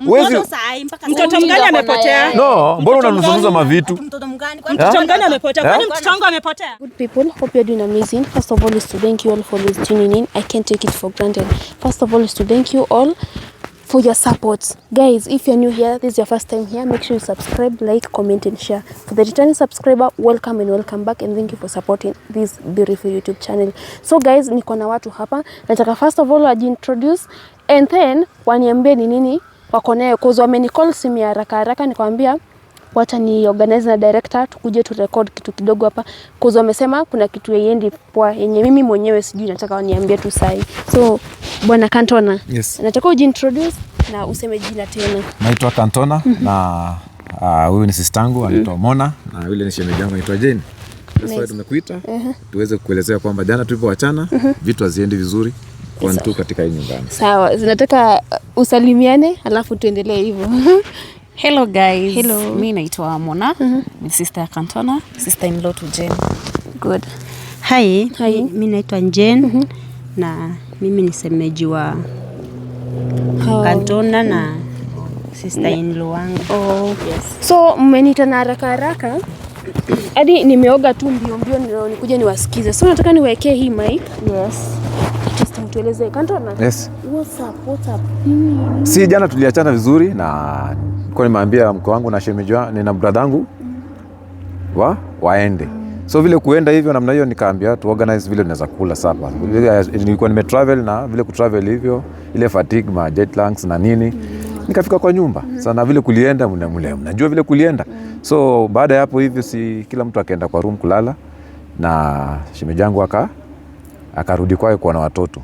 Mtoto mgani amepotea? No, mbona unanizungumza mavitu? Mtoto mgani amepotea? Kwani mtoto wangu amepotea? Good people, hope you're doing amazing. First of all is to thank you all for tuning in. I can't take it for granted. First of all is to thank you all for your support. Guys, if you're new here, this is your first time here, make sure you subscribe, like, comment and share. For the returning subscriber, welcome and welcome back, and thank you for supporting this beautiful YouTube channel. So guys, niko na watu hapa. Nataka first of all wajiintroduce and then waniambie ni nini wako nayo, cause wamenicall simu ya haraka nikamwambia wacha ni organize na director tukuje tu record kitu kidogo hapa, cause wamesema kuna kitu yendi poa yenye mimi mwenyewe sijui, nataka waniambie tu sahi. So bwana Cantona, yes, nataka ujiintroduce na useme jina tena. Naitwa Cantona na huyu ni sistangu anaitwa Mona na yule ni shemeji yangu anaitwa Jane. Sasa tumekuita tuweze kuelezea kwamba jana tulipoachana vitu haziendi vizuri kwa mtu katika hii nyumbani. Sawa, zinataka usalimiane alafu tuendelee hivyo. Hello guys. Hello. Mimi naitwa Mona, ni sister ya Cantona, sister in law to Jane. Good. Hi. Mimi naitwa Jane na mimi ni semeji wa Cantona na sister in law wangu. Oh, yes. So mmeniita na haraka hadi nimeoga tu mbio nikuje niwasikize. So nataka niwekee hii mic. Yes. Just mtueleze Cantona. Yes. What's up? Si jana tuliachana vizuri na kwa nimeambia mke wangu na shemeji wangu na brother wangu waende. So vile kuenda hivyo namna hiyo nikaambia tu organize vile tunaweza kula sapa. Nilikuwa nimetravel na vile kutravel hivyo ile fatigue ma jet lags na nini. Nikafika kwa nyumba. Sana vile kulienda mnajua vile kulienda. So baada ya hapo hivyo si kila mtu akaenda kwa room kulala na shemeji yangu akarudi kwake kwa na watoto.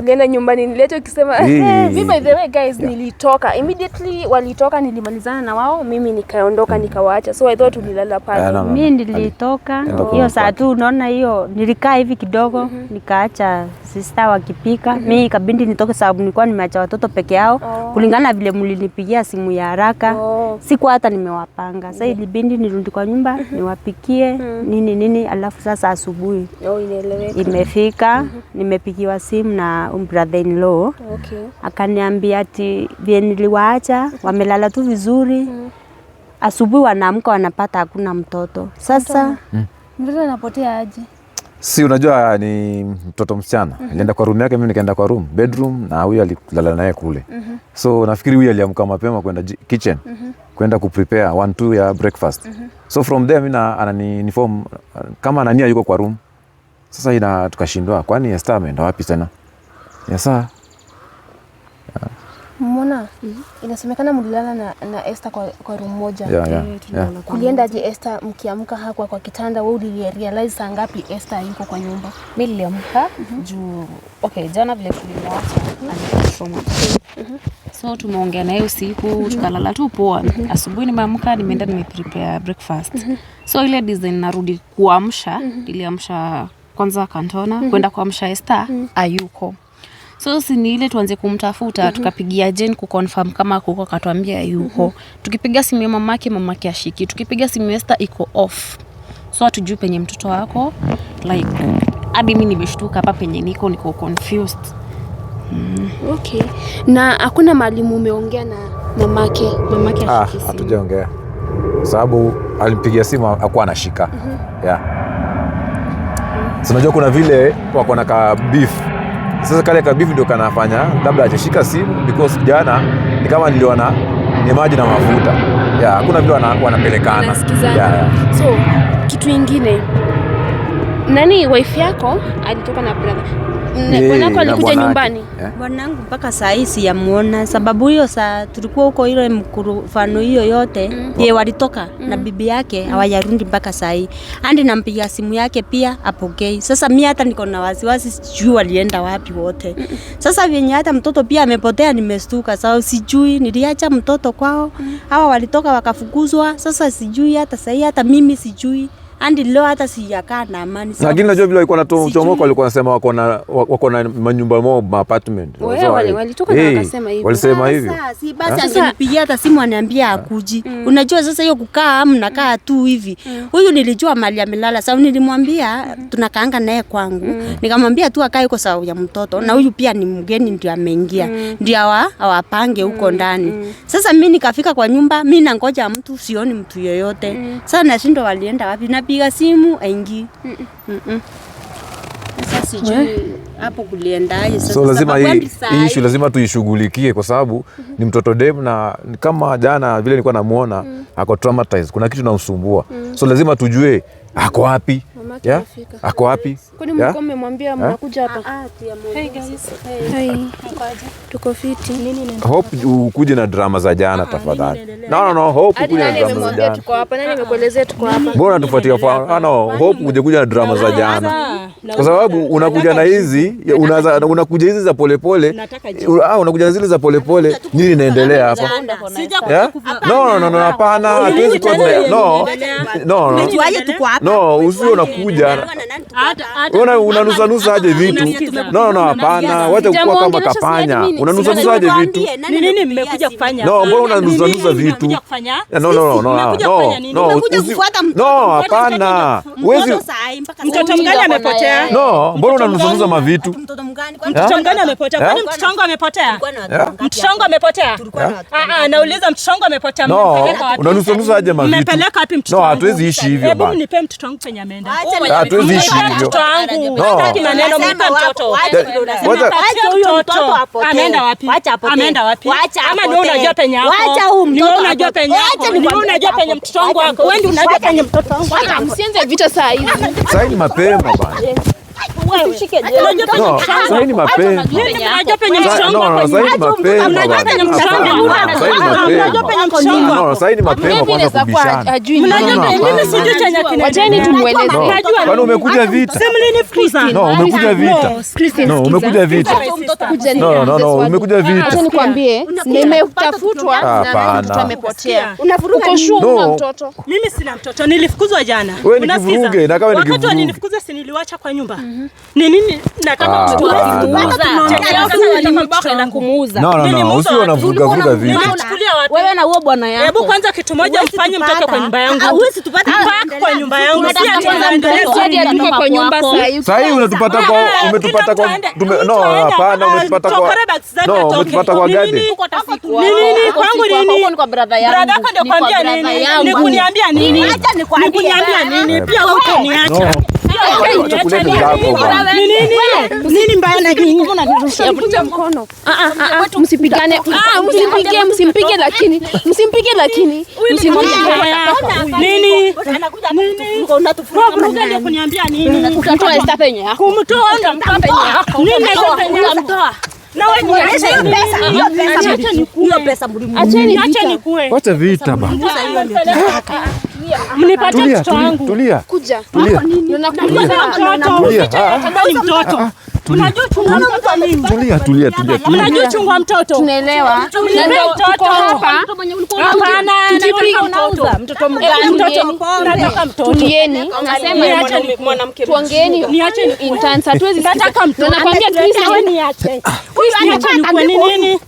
Nenda nyumbani nilete ukisema mimi by the way guys nilitoka immediately, walitoka nilimalizana na wao, mimi nikaondoka nikawaacha, so I thought tulilala pale. Mimi nilitoka hiyo saa tu, unaona hiyo nilikaa hivi kidogo nikaacha sister wakipika. Mimi ikabindi nitoke sababu nilikuwa nimeacha watoto peke yao. Kulingana vile mlinipigia simu ya haraka siku hata nimewapanga. Sasa ilibindi nirudi kwa nyumba niwapikie nini alafu sasa asubuhi inaeleweka imefika nimepigiwa simu na brother in law. Okay. Akaniambia ati vile niliwaacha wamelala tu vizuri. Asubuhi wanaamka wanapata hakuna mtoto. Sasa mtoto anapotea aje? Si unajua ni mtoto msichana. Alienda kwa room yake, mimi nikaenda kwa bedroom na huyu alilala naye kule. So nafikiri huyu aliamka mapema kwenda kitchen. Kwenda kuprepare 1-2 ya breakfast. So from there mimi ananiform kama anania yuko kwa room. Sasa tukashindwa kwani Esther ameenda wapi tena? Yesa. Mbona inasemekana mlilala na Esther kwa room moja. Yeah. Kulienda aje Esther mkiamka hapo kwa kitanda, wewe ulirealize saa ngapi Esther yuko kwa nyumba? Mimi niliamka juu jana vile tulimwacha so tumeongea naye usiku tukalala tu poa. Asubuhi nimeamka nimeenda nimeprepare breakfast. So ile design narudi kuamsha, niliamsha kwanza Cantona kwenda kuamsha Esther ayuko. So ni ile tuanze kumtafuta, tukapigia Jane kuconfirm kama kuko, akatuambia yuko. Tukipiga simu ya mamake ashiki. Tukipiga simu Esther iko off. So hatujui penye mtoto wako. Like hadi mimi nimeshtuka hapa penye niko confused. Okay. Na hakuna mwalimu umeongea na mamake ashiki? Hatujaongea. Sababu alimpigia simu hakuwa anashika. Unajua kuna vile wako na ka beef. Sasa kale ka beef ndio kanafanya labda atashika simu because jana ni kama niliona ni maji na mafuta. Hakuna vile wanapelekana. So kitu kingine, nani wife yako alitoka na brother? Bwanako alikuja nyumbani? Bwanangu mpaka saa hii sijamuona, sababu hiyo saa tulikuwa huko ile mkurufano hiyo yote yeye walitoka na bibi yake hawajarudi mpaka saa hii. Andi nampigia simu yake pia apokei. Sasa mimi hata niko na wasiwasi, sijui walienda wapi wote. Sasa vyenye hata mtoto pia amepotea nimestuka. Sababu sijui niliacha mtoto kwao. Hawa walitoka wakafukuzwa. Sasa sijui hata saa hii hata mimi sijui Andi leo hata sijakaa na amani. Lakini najua vile walikuwa wanatomoka, walikuwa wanasema wako na manyumba mob, apartment. Walitoka na wakasema hivyo. Walisema hivyo. Si basi angenipigia hata simu aniambia akuji. Unajua sasa hiyo kukaa mnakaa tu hivi. Huyu nilijua mali amelala. Sasa nilimwambia tunakaanga naye kwangu. Nikamwambia tu akae huko sawa ya mtoto. Na huyu pia ni mgeni ndio ameingia. Ndio awapange huko ndani. Sasa mimi nikafika kwa nyumba, mimi nangoja mtu, sioni mtu yoyote. Sasa nashindwa walienda wapi? Napiga simu aingi. Sasa sijui hapo kuliendaje sasa. So lazima hii issue lazima tuishughulikie kwa sababu ni mtoto dem, na kama jana vile nilikuwa namuona ako traumatized, kuna kitu namsumbua. So lazima tujue ako wapi. Yeah? Ako wapi? Kwani mko mmemwambia mnakuja hapa? Hey guys. Hey. Tuko fiti. Hope ukuje na drama za jana tafadhali. No, Hope ukuje na drama za jana. Tuko hapa. Nani amekuelezea tuko hapa? Mbona tufuatia kwa Hope kuja na drama za jana. Kwa sababu unakuja na hizi, unakuja hizi za polepole. Unakuja zile za polepole. Nini inaendelea hapa? No, hapana. Hatuwezi kwa no, usio unakuja. Unanusa aje vitu? No, hapana. Wacha kukua kama kapanya. Unanusa aje vitu? Ni nini mmekuja kufanya? No, mbona unanusa vitu? No, hapana. Mtoto mgani amepotea? No, mbona unanusa mavitu? Mtoto mgani amepotea? Kwani mtoto wangu amepotea? Mtoto wangu amepotea? Nauliza mtoto wangu amepotea. No, unanusa aje mavitu? Mmepeleka wapi mtoto wangu? No, hatuwezi ishi hivyo bana. Hebu nipe mtoto wangu penye ameenda. Hatuwezi ishi hivyo. Mtoto wangu. Hataki maneno, mpe mtoto. Acha huyo mtoto apotee. Ameenda wapi? Ameenda wapi? Ama ni unajua penye hapo? Acha huyo mtoto. Unajua penye hapo? Ni unajua penye mtoto wangu wako. Wewe ndio unajua penye mtoto wangu wako. Msianze vita saa hizi. Sasa ni mapema bana. No, sasa ni mapema. Unajua penye mtoto wangu wako. No, sasa ni mapema. Unajua penye mtoto wangu wako. Unajua penye mtoto wangu wako. No, sasa ni mapema kwanza kubishana. Mnajua mimi sijui chenye kinaendelea. Wacheni tumueleze. Kwani umekuja vita? Simlinifukuza. No, umekuja vita. No, umekuja vita. No, umekuja vita. Acha nikwambie, nimetafutwa na mtoto amepotea. Uko sure mtoto? Mimi sina mtoto, nilifukuzwa jana. Wewe ni kivuruge, na kama ni kivuruge. Wakati walinifukuza si niliwacha kwa nyumba. Ni nini nataka mtoto wangu? Na kumuuza. No, usio unavuruga vitu. Nimechukulia watu. Wewe na huo bwana yako. Hebu kwanza kitu moja mfanye mtoto kwa nyumba yangu. Huwezi tupata kwa nyumba yangu. Si ati kwa nyumba saa hii. Sasa hii unatupata kwa umetupata kwa no, hapana, umetupata kwa no, umetupata kwa gadi. Nini kwangu nini? Huko ni kwa brother yangu. Brother yako ndio kwambia nini? Nikuniambia nini? Nikuniambia nini? Pia wewe utaniacha. Nini mbaya na nini? Vuta mkono. Msipigane. Msimpige lakini. Nini? Unatufuruga kuniambia nini? Kumtoa Esther penye yako. Kumtoa nini? Na wewe niache hiyo pesa mlimu. Acha nikue. Wacha vita bana. Mnipate mtoto wangu. Tulia. Kuja. Mtoto. Unajua chunga mtoto nini? Tulia. Unajua chunga mtoto. Tunaelewa. Mtoto hapa. Hapana, unauza mtoto mgani? Nataka mtoto. Tulieni. Nasema mwanamke. Tuongeeni. Niache intense. Hatuwezi. Nataka mtoto. Nakwambia Christine niache. Niache nikue nini?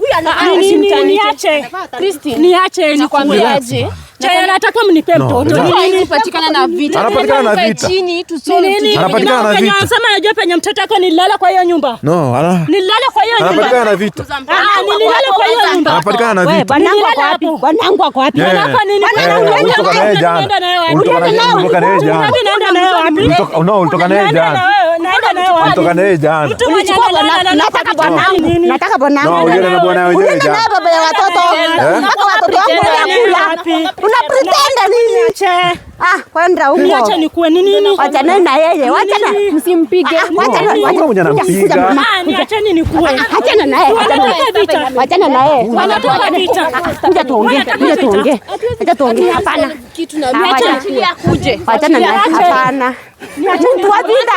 Niache. Christine. Niache nakwambia aje. Chaya nataka mnipe mtoto. Nini patikana na vita? Anapatikana na vita. Chini tusome. Anapatikana na vita. Anasema najua penye mtoto wako nilala kwa hiyo nyumba. No, nilala kwa hiyo nyumba. Anapatikana na vita. Nilala kwa hiyo nyumba. Anapatikana na vita. Bwanangu ako wapi? Bwanangu ako wapi? Bwanako nini? Ulitoka naye jana. Ulitoka naye jana. No, ulitoka naye jana. Ulitoka naye jana. Nataka bwanangu. Nataka bwanangu. No, ulienda na bwana wenyewe jana. Na baba ya watoto. Nataka watoto wangu wanakula. Una pretend nini? Kwenda huko. Niache nikue nini? Wachana na yeye. Wachana. Msimpige. Niacheni nikue. Achana na yeye. Wachana na yeye. Kuja tuongee. Hapana. Kitu na acha akuje. Wachana na yeye. Hapana. Mtu wa vita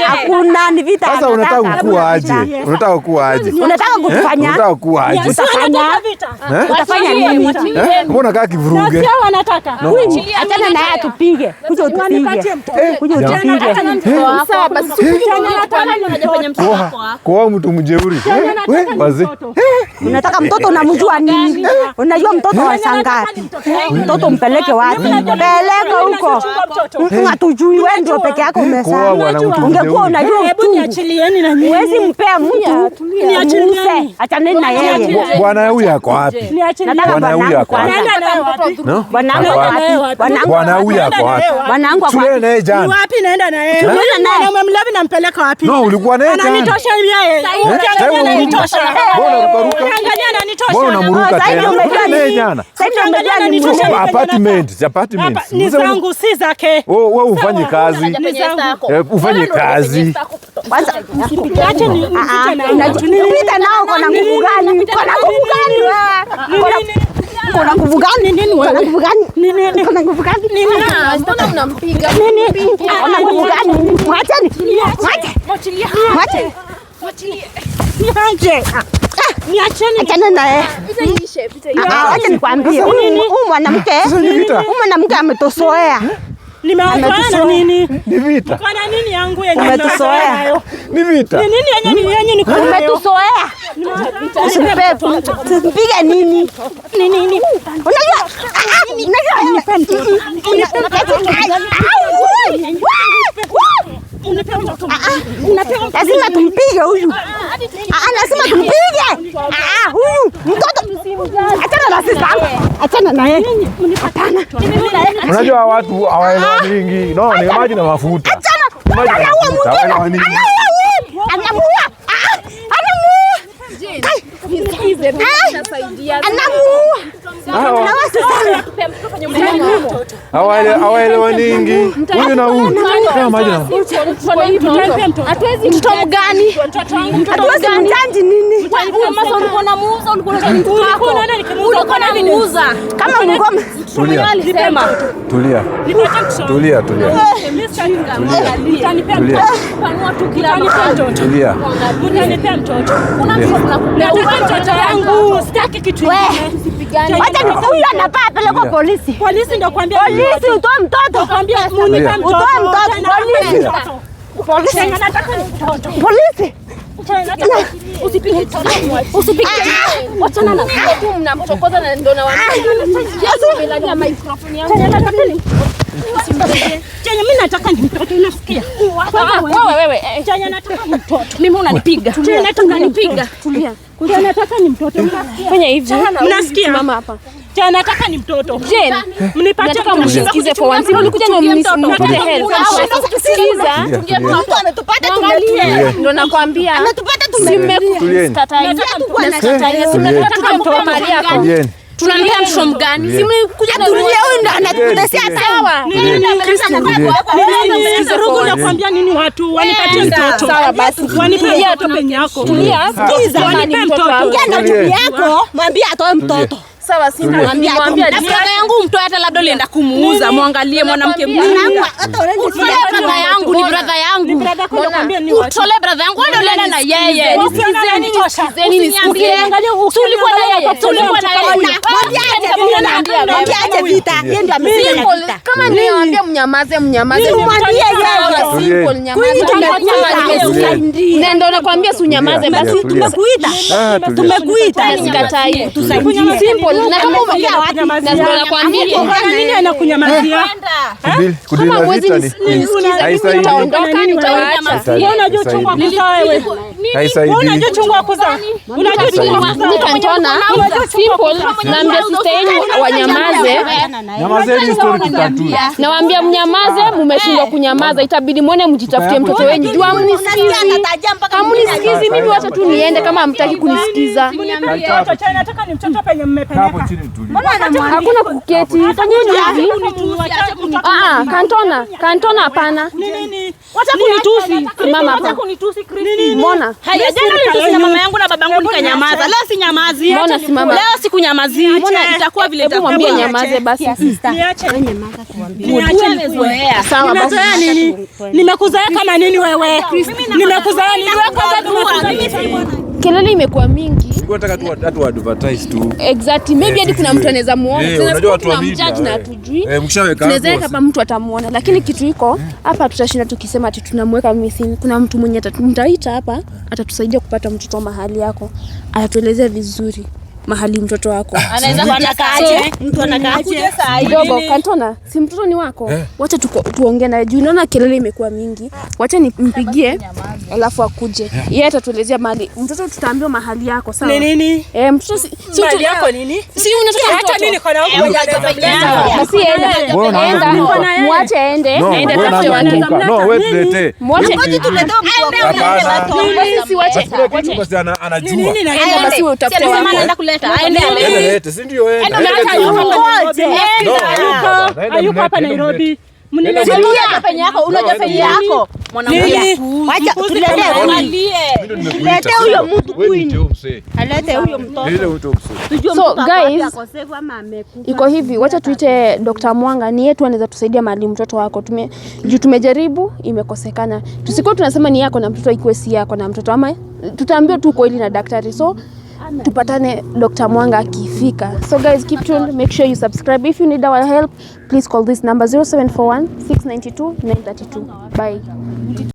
hakuna, ni vita. Sasa unataka kukua aje? Unataka kukua aje? Unataka kutufanya? Unataka kukua aje? Utafanya nini? Mbona kaa kivuruge? Sio wanataka. Achana naye atupige. Kuja utupige. Kuja utupige. Sawa basi Kwa mtu mjeuri. Wewe wazee. Unataka mtoto unamjua nini? Unajua mtoto wa sangapi? Mtoto mpeleke wapi? Peleka huko. Hatujui wewe ndio peke yako umesema. Ungekuwa unajua hebu niachilieni na nyinyi. Huwezi mpea mtu. Niachilieni. Achaneni na yeye. Bwana huyu ako wapi? Bwana huyu ako wapi? Bwana huyu ako wapi? Bwanangu ako wapi? Naye jana. Wapi naenda na yeye? Mwana mlavi nampeleka wapi? No, ulikuwa naye jana. Ananitosha yeye. Ukiangalia ananitosha. Mbona unaruka? Ukiangalia ananitosha. Mbona unamuruka tena? Naye jana. Ukiangalia ananitosha. Apartment. Ni zangu si zake. Wewe ufanye kazi. Ufanye kazi. Kwanza acha ni unapita nao kuna nguvu gani? Kuna nguvu gani wewe? Kuna nguvu gani nini wewe? Kuna nguvu gani? Nini? Kuna nguvu gani? Nini? mbona mnampiga? Nini? Kuna nguvu gani? Mwacheni. Mwachilia. niache. Niacheni. Achana naye. Pita Acha nikwambie. Huyu mwanamke ametosoea. Nimeokoana nini? Ni vita. Kana nini yangu yenye Umetusoea. Ni vita. Ni nini yenye niko nayo? Umetusoea. Usipige nini? Nini? Unajua? Lazima tumpige huyu. Lazima tumpige. Huyu mtoto. Achana na sisi. Achana na yeye. Hapana. Unajua watu hawaelewani mingi. No, ni maji na mafuta. Achana. Anaua. Hawaelewaningi. Huyu na huyu. Kama maji na mafuta. Hatuwezi mtoto gani? Hatuwezi mjanji nini? Ulikuwa unamuuza. Kama ngoma. Tulia. Tulia. Tulia. Tulia. Unanipea mtoto. Mtoto wangu sitaki kitu kingine. Wacha huyu anapaa peleka polisi. Polisi ndio kwambia. Polisi utoe mtoto. Kwambia munipa mtoto. Utoe mtoto. Polisi. Nataka mtoto. Polisi. Usipige. Wachana na tu mnamchokoza na ndio nawaambia microphone yangu. Chenye mimi nataka ni mtoto, unasikia? Wewe. Chenye nataka ni mtoto. Mimi unanipiga. Chenye nataka nipiga. Tulia. Chenye nataka ni mtoto. Fanya hivi. Unasikia? Mama hapa. Chenye nataka ni mtoto. Jane, mnipatie kama mnisikize for once. Mlikuja ndio mnipate help. Sikiza. Mtu ametupata Tuangalie. Ndio nakwambia. Ametupata tumekatai. Tunataka mtoto mali yako. Tunaambia mtoto mgani? Si mlikuja na tulia huyu ndo anatutetea sawa. Rugu nakwambia nini watu? Wanipatie mtoto. Sawa basi. Wanipatie mtoto penye yako. Tulia. Sikiza, wanipe mtoto. Ongea bibi yako, mwambie atoe mtoto. Sawa, si mwambie brother yangu mtoe, hata labda ulienda kumuuza, muangalie mwanamke mjinga. Hata unaje Brother yangu ni brother yangu. Utole brother yangu ndio ulienda na yeye. Nisikizeni nisikie. Tulikuwa na yeye. Mwambie aje vita. Yeye ndiye amesema vita. Kama niwaambia mnyamaze. Mwambie yeye. Simple nyamaza. Ndio nakwambia si unyamaze basi. Tumekuita. Sikatai. Simple. Na kama umekaa wapi? Na ndio nakwambia nini anakunyamazia? Kudila vita ni nitaondoka, nitaacha. Wewe unajua chungu kuzaa wewe. Wewe unajua chungu kuzaa. Unajua chungu kuzaa. Nikantona simple, naambia sister yenu wanyamaze. Nyamazeni story tutatue. Nawaambia mnyamaze, mmeshindwa kunyamaza, itabidi muone mjitafutie mtoto wenu. Jua mnisikizi mimi, wacha tu niende kama hamtaki kunisikiza. Nataka ni mtoto penye mmepeleka. Hakuna kuketi. Fanyeni hivi. Kantona hapana. Wacha kunitusi. Mama hapa. Mbona? Haya, jana nilitusi na mama yangu na babangu nikanyamaza. Leo si nyamazi. Mbona si mama? Leo sikunyamazia. Mbona itakuwa vile itakuwa? Mwambie nyamaze tuende basi. Niache. Sawa basi. Nimezoea nini? Nimekuzoea kama nini wewe? Nimekuzoea nini wewe? Kelele imekuwa mingi. Nataka tu advertise tu. Exactly. Maybe hadi kuna mtu anaweza muona. Unajua watu wa media na hatujui. Mkishaweka tunaweza kama mtu atamuona, lakini kitu iko hapa tutashinda tukisema ati tunamweka missing. Kuna mtu mwenye mtaita hapa atatusaidia kupata mtoto mahali yako. Atatuelezea vizuri mahali mtoto wako. Anaweza kuanakaaje? Mtu anakaaje? Dogo Kantona, si mtoto ni wako? Wacha tuongee naye juu naona kelele imekuwa mingi. Wacha nimpigie alafu akuje. Yeye atatuelezea mahali. Mtoto tutaambiwa mahali yako, sawa? Ni nini? Mtoto si mahali yako nini? Si unataka mtoto. Hata mimi niko na huko. Basi enda. Mwache aende. Aende tafute wake. No, wewe tulete. Mwache. Hapana. Si wache. Basi anajua. Nini na Aende basi utafute wake. Lete, si ndio wewe? Hayuko hapa Nairobi. Unajua penye yako mwanamke. Wacha tulete huyo mtu kwini. Alete huyo mtoto. So guys, iko hivi, wacha tuite Dr. Mwanga, ni yetu anaweza tusaidia mahali mtoto wako. Tumejaribu imekosekana. Tusikuwa tunasema ni yako na mtoto ikuwe si yako na mtoto, ama tutaambiwa tu kweli na daktari. So tupatane Dr. Mwanga akifika. So guys, keep tuned, make sure you subscribe. If you need our help, please call this number 0741 692 932. Bye.